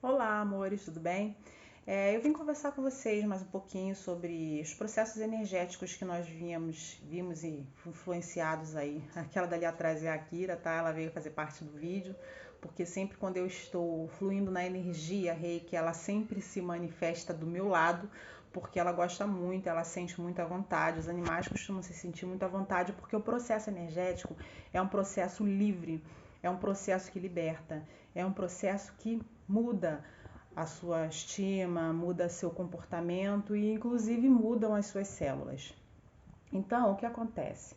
Olá, amores, tudo bem? Eu vim conversar com vocês mais um pouquinho sobre os processos energéticos que nós vimos e influenciados aí. Aquela dali atrás é a Kira, tá? Ela veio fazer parte do vídeo, porque sempre quando eu estou fluindo na energia Reiki, ela sempre se manifesta do meu lado, porque ela gosta muito, ela sente muita vontade. Os animais costumam se sentir muito à vontade, porque o processo energético é um processo livre, é um processo que liberta, é um processo que muda a sua estima, muda seu comportamento e inclusive mudam as suas células. Então, o que acontece?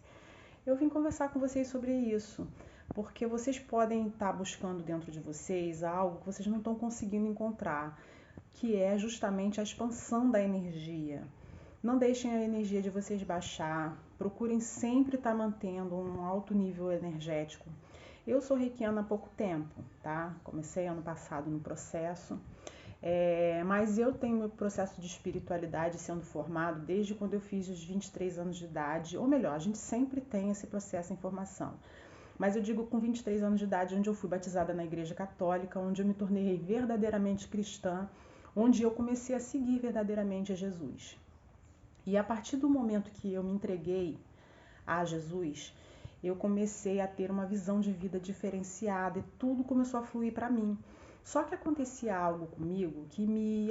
Eu vim conversar com vocês sobre isso, porque vocês podem estar buscando dentro de vocês algo que vocês não estão conseguindo encontrar, que é justamente a expansão da energia. Não deixem a energia de vocês baixar, procurem sempre estar mantendo um alto nível energético. Eu sou reikiana há pouco tempo, tá? Comecei ano passado no processo, mas eu tenho meu processo de espiritualidade sendo formado desde quando eu fiz os 23 anos de idade, ou melhor, a gente sempre tem esse processo em formação. Mas eu digo com 23 anos de idade, onde eu fui batizada na Igreja Católica, onde eu me tornei verdadeiramente cristã, onde eu comecei a seguir verdadeiramente a Jesus. E a partir do momento que eu me entreguei a Jesus, eu comecei a ter uma visão de vida diferenciada e tudo começou a fluir para mim. Só que acontecia algo comigo que me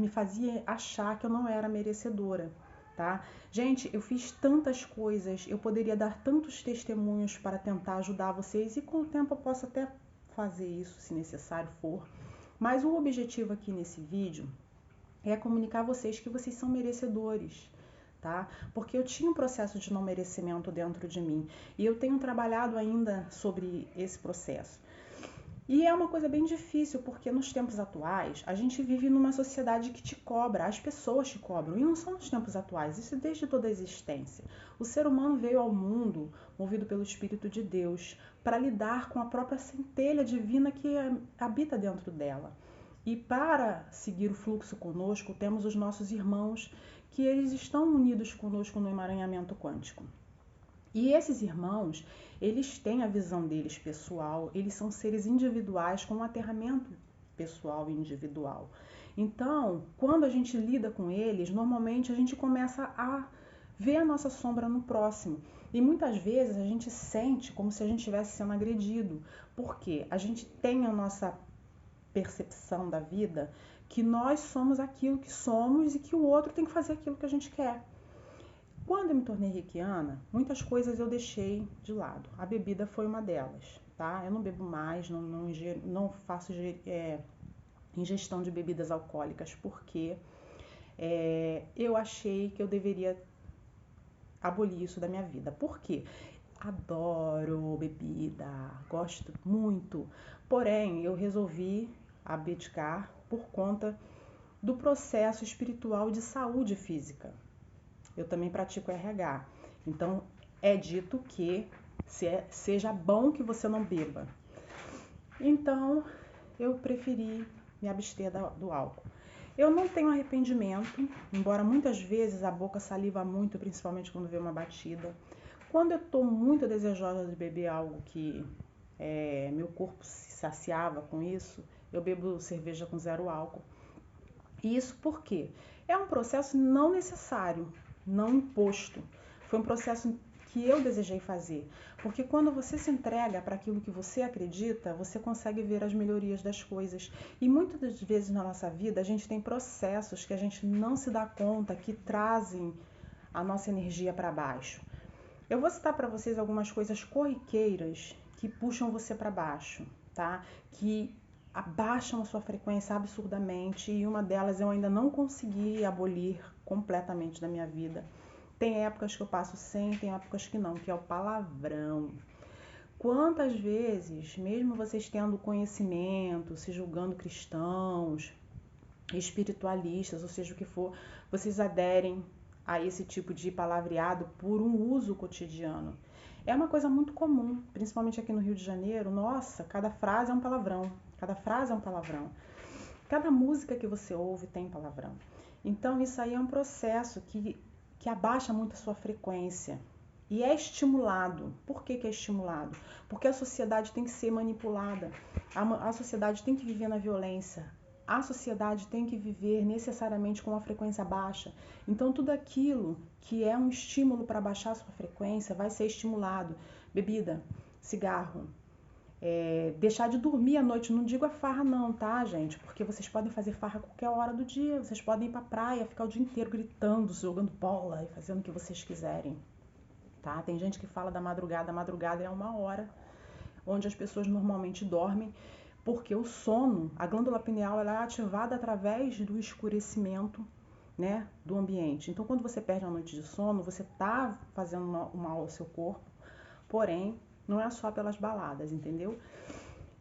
fazia achar que eu não era merecedora, tá? Gente, eu fiz tantas coisas, eu poderia dar tantos testemunhos para tentar ajudar vocês e com o tempo eu posso até fazer isso se necessário for. Mas o objetivo aqui nesse vídeo é comunicar a vocês que vocês são merecedores, tá? Porque eu tinha um processo de não merecimento dentro de mim e eu tenho trabalhado ainda sobre esse processo. E é uma coisa bem difícil, porque nos tempos atuais a gente vive numa sociedade que te cobra, as pessoas te cobram, e não são os tempos atuais, isso é desde toda a existência. O ser humano veio ao mundo movido pelo Espírito de Deus para lidar com a própria centelha divina que habita dentro dela. E para seguir o fluxo conosco, temos os nossos irmãos, que eles estão unidos conosco no emaranhamento quântico. E esses irmãos, eles têm a visão deles pessoal, eles são seres individuais com um aterramento pessoal e individual. Então, quando a gente lida com eles, normalmente a gente começa a ver a nossa sombra no próximo. E muitas vezes a gente sente como se a gente estivesse sendo agredido, porque a gente tem a nossa percepção da vida que nós somos aquilo que somos e que o outro tem que fazer aquilo que a gente quer. Quando eu me tornei reikiana, muitas coisas eu deixei de lado. A bebida foi uma delas, tá? Eu não bebo mais, não faço ingestão de bebidas alcoólicas, porque eu achei que eu deveria abolir isso da minha vida. Por quê? Adoro bebida, gosto muito, porém eu resolvi abdicar por conta do processo espiritual de saúde física. Eu também pratico RH, então é dito que seja bom que você não beba. Então eu preferi me abster do álcool. Eu não tenho arrependimento, embora muitas vezes a boca saliva muito, principalmente quando vê uma batida. Quando eu estou muito desejosa de beber algo que meu corpo se saciava com isso, eu bebo cerveja com zero álcool. E isso por quê? É um processo não necessário, não imposto. Foi um processo que eu desejei fazer. Porque quando você se entrega para aquilo que você acredita, você consegue ver as melhorias das coisas. E muitas das vezes na nossa vida a gente tem processos que a gente não se dá conta que trazem a nossa energia para baixo. Eu vou citar para vocês algumas coisas corriqueiras que puxam você para baixo, tá? Que abaixam a sua frequência absurdamente e uma delas eu ainda não consegui abolir completamente da minha vida. Tem épocas que eu passo sem, tem épocas que não, que é o palavrão. Quantas vezes, mesmo vocês tendo conhecimento, se julgando cristãos, espiritualistas, ou seja o que for, vocês aderem a esse tipo de palavreado por um uso cotidiano? É uma coisa muito comum, principalmente aqui no Rio de Janeiro. Nossa, cada frase é um palavrão, cada frase é um palavrão. Cada música que você ouve tem palavrão. Então isso aí é um processo que abaixa muito a sua frequência. E é estimulado. Por que é estimulado? Porque a sociedade tem que ser manipulada. A sociedade tem que viver na violência. A sociedade tem que viver necessariamente com uma frequência baixa. Então, tudo aquilo que é um estímulo para baixar a sua frequência vai ser estimulado. Bebida, cigarro, deixar de dormir à noite. Não digo a farra não, tá, gente? Porque vocês podem fazer farra a qualquer hora do dia. Vocês podem ir pra praia, ficar o dia inteiro gritando, jogando bola e fazendo o que vocês quiserem. Tá? Tem gente que fala da madrugada. A madrugada é uma hora onde as pessoas normalmente dormem, porque o sono, a glândula pineal, ela é ativada através do escurecimento, né, do ambiente. Então, quando você perde a noite de sono, você está fazendo mal ao seu corpo, porém, não é só pelas baladas, entendeu?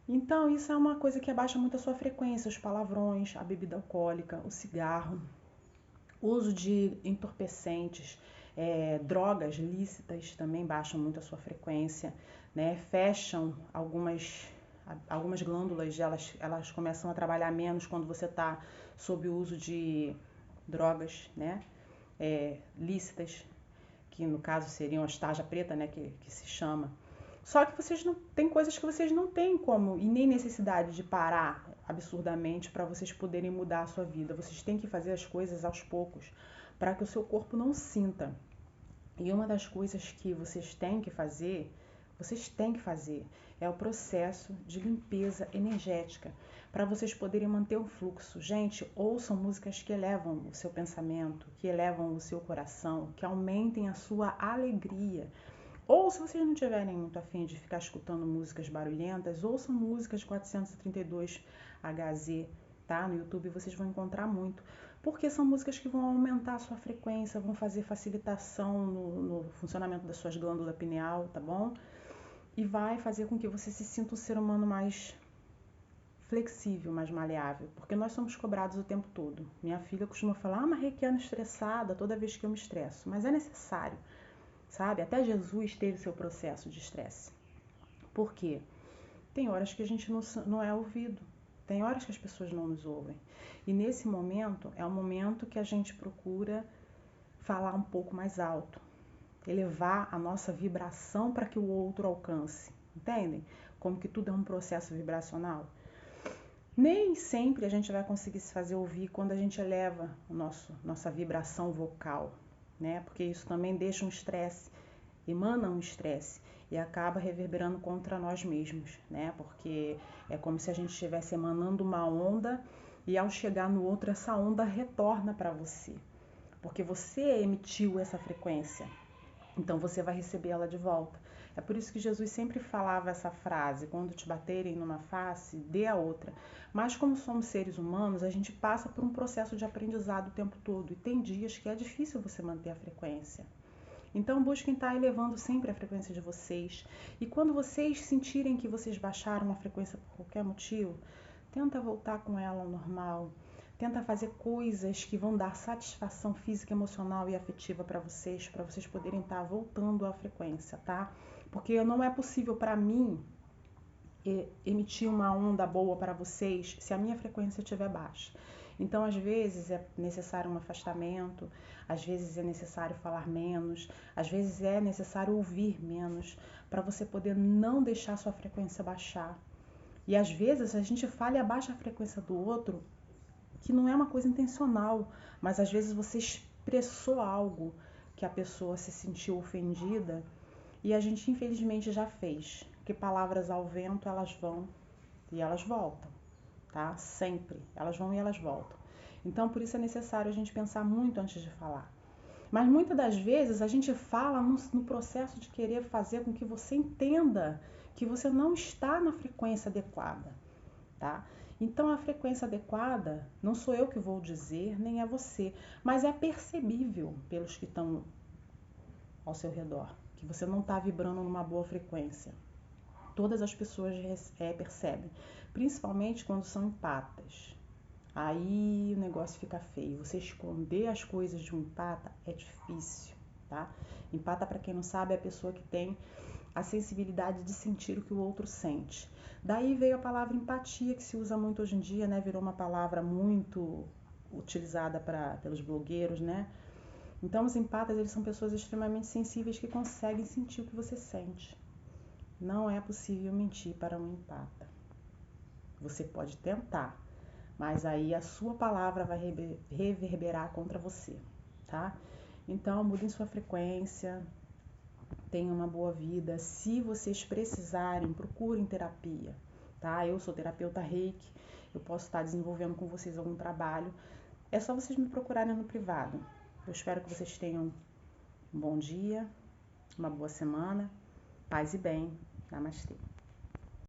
Então, isso é uma coisa que abaixa muito a sua frequência, os palavrões, a bebida alcoólica, o cigarro, o uso de entorpecentes, drogas lícitas também baixam muito a sua frequência, né? Fecham algumas glândulas, elas começam a trabalhar menos quando você está sob o uso de drogas, né? Lícitas, que no caso seriam as tarja preta, né? Que se chama. Só que vocês não tem coisas que vocês não têm como e nem necessidade de parar absurdamente para vocês poderem mudar a sua vida. Vocês têm que fazer as coisas aos poucos para que o seu corpo não sinta. E uma das coisas que vocês têm que fazer é o processo de limpeza energética, para vocês poderem manter o fluxo. Gente, ouçam músicas que elevam o seu pensamento, que elevam o seu coração, que aumentem a sua alegria. Ou se vocês não tiverem muito afim de ficar escutando músicas barulhentas, ouçam músicas 432 Hz, tá? No YouTube vocês vão encontrar muito. Porque são músicas que vão aumentar a sua frequência, vão fazer facilitação no funcionamento das suas glândulas pineal, tá bom? E vai fazer com que você se sinta um ser humano mais flexível, mais maleável. Porque nós somos cobrados o tempo todo. Minha filha costuma falar, mas Requiana estressada toda vez que eu me estresso. Mas é necessário. Sabe? Até Jesus teve seu processo de estresse. Por quê? Tem horas que a gente não é ouvido. Tem horas que as pessoas não nos ouvem. E nesse momento, é o momento que a gente procura falar um pouco mais alto. Elevar a nossa vibração para que o outro alcance. Entendem? Como que tudo é um processo vibracional. Nem sempre a gente vai conseguir se fazer ouvir quando a gente eleva nossa vibração vocal, né? Porque isso também deixa um estresse, emana um estresse e acaba reverberando contra nós mesmos, né? Porque é como se a gente estivesse emanando uma onda e ao chegar no outro essa onda retorna para você, porque você emitiu essa frequência, então você vai receber ela de volta. É por isso que Jesus sempre falava essa frase, quando te baterem numa face, dê a outra. Mas como somos seres humanos, a gente passa por um processo de aprendizado o tempo todo. E tem dias que é difícil você manter a frequência. Então busquem estar elevando sempre a frequência de vocês. E quando vocês sentirem que vocês baixaram a frequência por qualquer motivo, tenta voltar com ela ao normal. Tenta fazer coisas que vão dar satisfação física, emocional e afetiva para vocês poderem estar voltando à frequência, tá? Porque não é possível para mim emitir uma onda boa para vocês se a minha frequência estiver baixa. Então, às vezes é necessário um afastamento, às vezes é necessário falar menos, às vezes é necessário ouvir menos, para você poder não deixar a sua frequência baixar. E às vezes a gente fala e abaixa a frequência do outro, que não é uma coisa intencional, mas às vezes você expressou algo que a pessoa se sentiu ofendida e a gente infelizmente já fez, porque palavras ao vento elas vão e elas voltam, tá? Sempre, elas vão e elas voltam. Então por isso é necessário a gente pensar muito antes de falar. Mas muitas das vezes a gente fala no processo de querer fazer com que você entenda que você não está na frequência adequada, tá? Então a frequência adequada não sou eu que vou dizer, nem é você, mas é percebível pelos que estão ao seu redor, que você não está vibrando numa boa frequência. Todas as pessoas percebem, principalmente quando são empatas. Aí o negócio fica feio. Você esconder as coisas de um empata é difícil, tá? Empata, para quem não sabe, é a pessoa que tem a sensibilidade de sentir o que o outro sente. Daí veio a palavra empatia, que se usa muito hoje em dia, né? Virou uma palavra muito utilizada pelos blogueiros, né? Então, os empatas, eles são pessoas extremamente sensíveis que conseguem sentir o que você sente. Não é possível mentir para um empata. Você pode tentar, mas aí a sua palavra vai reverberar contra você, tá? Então, mudem sua frequência, tenham uma boa vida. Se vocês precisarem, procurem terapia, tá? Eu sou terapeuta Reiki, eu posso estar desenvolvendo com vocês algum trabalho. É só vocês me procurarem no privado. Eu espero que vocês tenham um bom dia, uma boa semana, paz e bem. Namastê.